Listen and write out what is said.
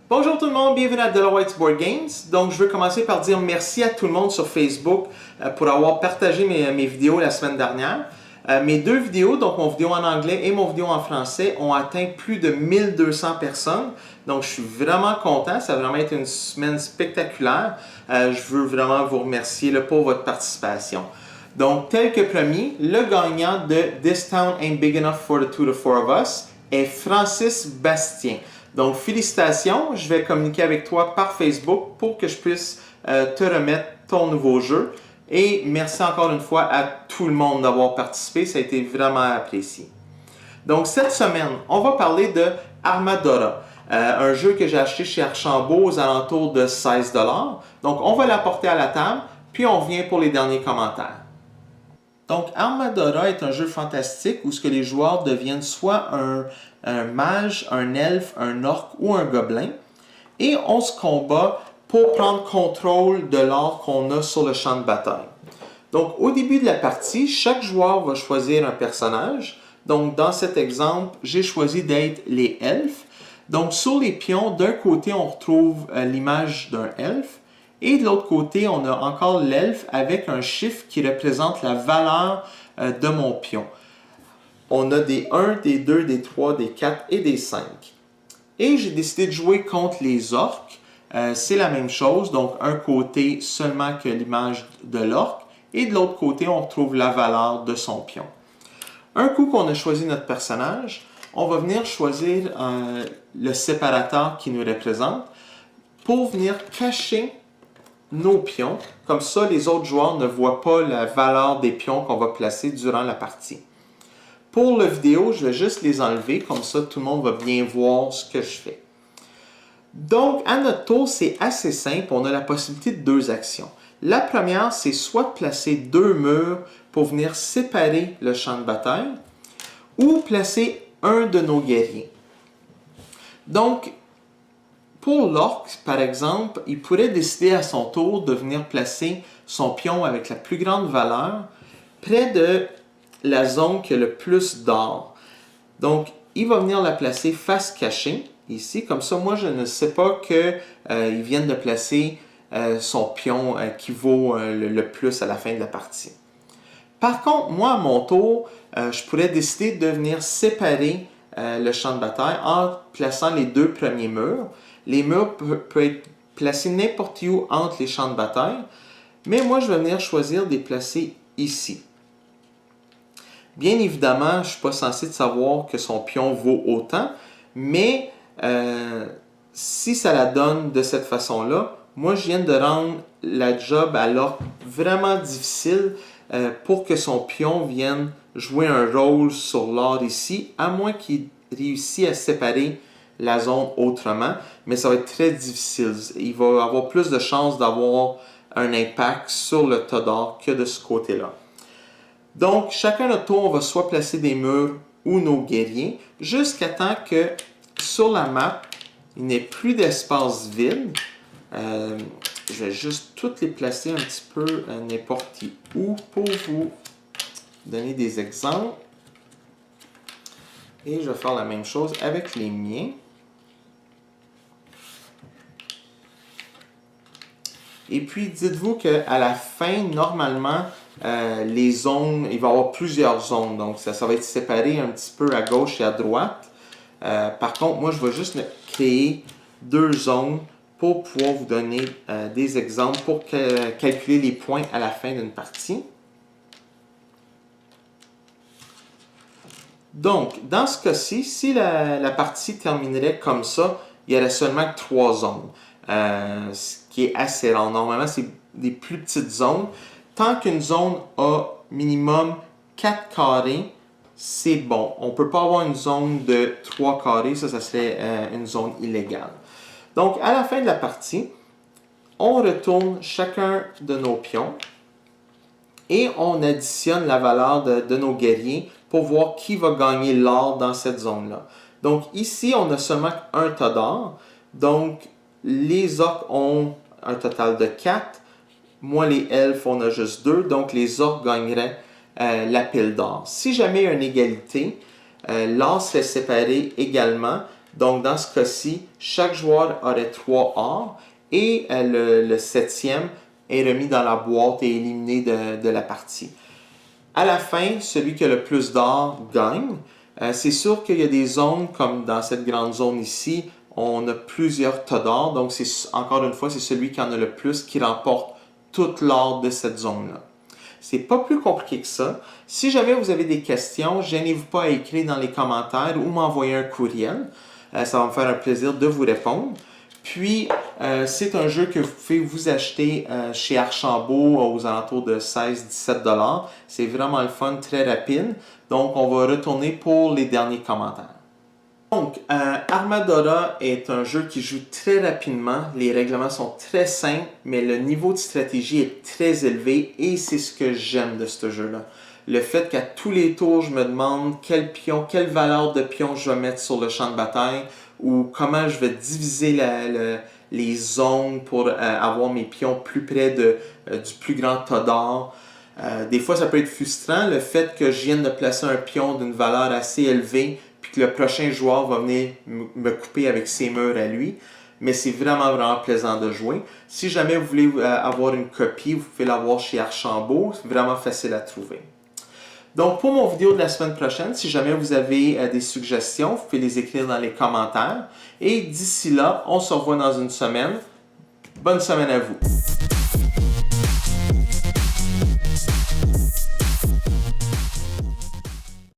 Bonjour tout le monde, bienvenue à Deloitte's Board Games. Donc je veux commencer par dire merci à tout le monde sur Facebook pour avoir partagé mes vidéos la semaine dernière. Mes deux vidéos, donc mon vidéo en anglais et mon vidéo en français, ont atteint plus de 1200 personnes. Donc je suis vraiment content, ça a vraiment été une semaine spectaculaire. Je veux vraiment vous remercier pour votre participation. Donc tel que promis, le gagnant de This Town Ain't Big Enough for the Two to Four of Us est Francis Bastien. Donc, félicitations, je vais communiquer avec toi par Facebook pour que je puisse te remettre ton nouveau jeu. Et merci encore une fois à tout le monde d'avoir participé, ça a été vraiment apprécié. Donc, cette semaine, on va parler de Armadora, un jeu que j'ai acheté chez Archambault aux alentours de 16 $. Donc, on va l'apporter à la table, puis on revient pour les derniers commentaires. Donc, Armadora est un jeu fantastique où ce que les joueurs deviennent soit un mage, un elfe, un orc ou un gobelin. Et on se combat pour prendre contrôle de l'or qu'on a sur le champ de bataille. Donc, au début de la partie, chaque joueur va choisir un personnage. Donc, dans cet exemple, j'ai choisi d'être les elfes. Donc, sur les pions, d'un côté, on retrouve l'image d'un elfe. Et de l'autre côté, on a encore l'elfe avec un chiffre qui représente la valeur de mon pion. On a des 1, des 2, des 3, des 4 et des 5. Et j'ai décidé de jouer contre les orques. C'est la même chose, donc un côté seulement que l'image de l'orque. Et de l'autre côté, on retrouve la valeur de son pion. Un coup qu'on a choisi notre personnage, on va venir choisir le séparateur qui nous représente pour venir cacher nos pions. Comme ça, les autres joueurs ne voient pas la valeur des pions qu'on va placer durant la partie. Pour la vidéo, je vais juste les enlever, comme ça tout le monde va bien voir ce que je fais. Donc, à notre tour, c'est assez simple. On a la possibilité de deux actions. La première, c'est soit de placer deux murs pour venir séparer le champ de bataille, ou placer un de nos guerriers. Donc, pour l'orc, par exemple, il pourrait décider à son tour de venir placer son pion avec la plus grande valeur près de la zone qui a le plus d'or. Donc, il va venir la placer face cachée, ici. Comme ça, moi, je ne sais pas qu'il vienne de placer son pion qui vaut le plus à la fin de la partie. Par contre, moi, à mon tour, je pourrais décider de venir séparer le champ de bataille en plaçant les deux premiers murs. Les murs peuvent être placés n'importe où entre les champs de bataille, mais moi, je vais venir choisir de les placer ici. Bien évidemment, je ne suis pas censé savoir que son pion vaut autant, mais si ça la donne de cette façon-là, moi, je viens de rendre la job à l'orc vraiment difficile pour que son pion vienne jouer un rôle sur l'or ici, à moins qu'il réussisse à séparer la zone autrement, mais ça va être très difficile. Il va avoir plus de chances d'avoir un impact sur le tas d'or que de ce côté-là. Donc, chacun notre tour, on va soit placer des murs ou nos guerriers, jusqu'à temps que sur la map, il n'y ait plus d'espace vide. Je vais juste toutes les placer un petit peu n'importe où pour vous donner des exemples. Et je vais faire la même chose avec les miens. Et puis, dites-vous qu'à la fin, normalement, les zones, il va y avoir plusieurs zones. Donc, ça va être séparé un petit peu à gauche et à droite. Par contre, moi, je vais juste créer deux zones pour pouvoir vous donner des exemples pour calculer les points à la fin d'une partie. Donc, dans ce cas-ci, si la partie terminerait comme ça, il y aurait seulement 3 zones. Ce qui est assez rare. Normalement, c'est des plus petites zones. Tant qu'une zone a minimum 4 carrés, c'est bon. On ne peut pas avoir une zone de 3 carrés, ça serait une zone illégale. Donc, à la fin de la partie, on retourne chacun de nos pions et on additionne la valeur de nos guerriers pour voir qui va gagner l'or dans cette zone-là. Donc ici, on a seulement un tas d'or. Donc les orques ont un total de 4. Moi, les elfes, on a juste 2. Donc les orques gagneraient la pile d'or. Si jamais il y a une égalité, l'or serait séparé également. Donc dans ce cas-ci, chaque joueur aurait 3 or et le 7e est remis dans la boîte et éliminé de la partie. À la fin, celui qui a le plus d'or gagne. C'est sûr qu'il y a des zones, comme dans cette grande zone ici, on a plusieurs tas d'or. Donc, encore une fois, c'est celui qui en a le plus qui remporte toute l'or de cette zone-là. C'est pas plus compliqué que ça. Si jamais vous avez des questions, gênez-vous pas à écrire dans les commentaires ou m'envoyer un courriel. Ça va me faire un plaisir de vous répondre. Puis, c'est un jeu que vous pouvez vous acheter chez Archambault aux alentours de 16-17 $. C'est vraiment le fun, très rapide. Donc, on va retourner pour les derniers commentaires. Donc, Armadora est un jeu qui joue très rapidement. Les règlements sont très simples, mais le niveau de stratégie est très élevé et c'est ce que j'aime de ce jeu-là. Le fait qu'à tous les tours, je me demande quel pion, quelle valeur de pion je vais mettre sur le champ de bataille ou comment je vais diviser les zones pour avoir mes pions plus près du plus grand tas d'or. Des fois, ça peut être frustrant, le fait que je vienne de placer un pion d'une valeur assez élevée puis que le prochain joueur va venir me couper avec ses murs à lui. Mais c'est vraiment plaisant de jouer. Si jamais vous voulez avoir une copie, vous pouvez l'avoir chez Archambault. C'est vraiment facile à trouver. Donc, pour mon vidéo de la semaine prochaine, si jamais vous avez des suggestions, vous pouvez les écrire dans les commentaires. Et d'ici là, on se revoit dans une semaine. Bonne semaine à vous!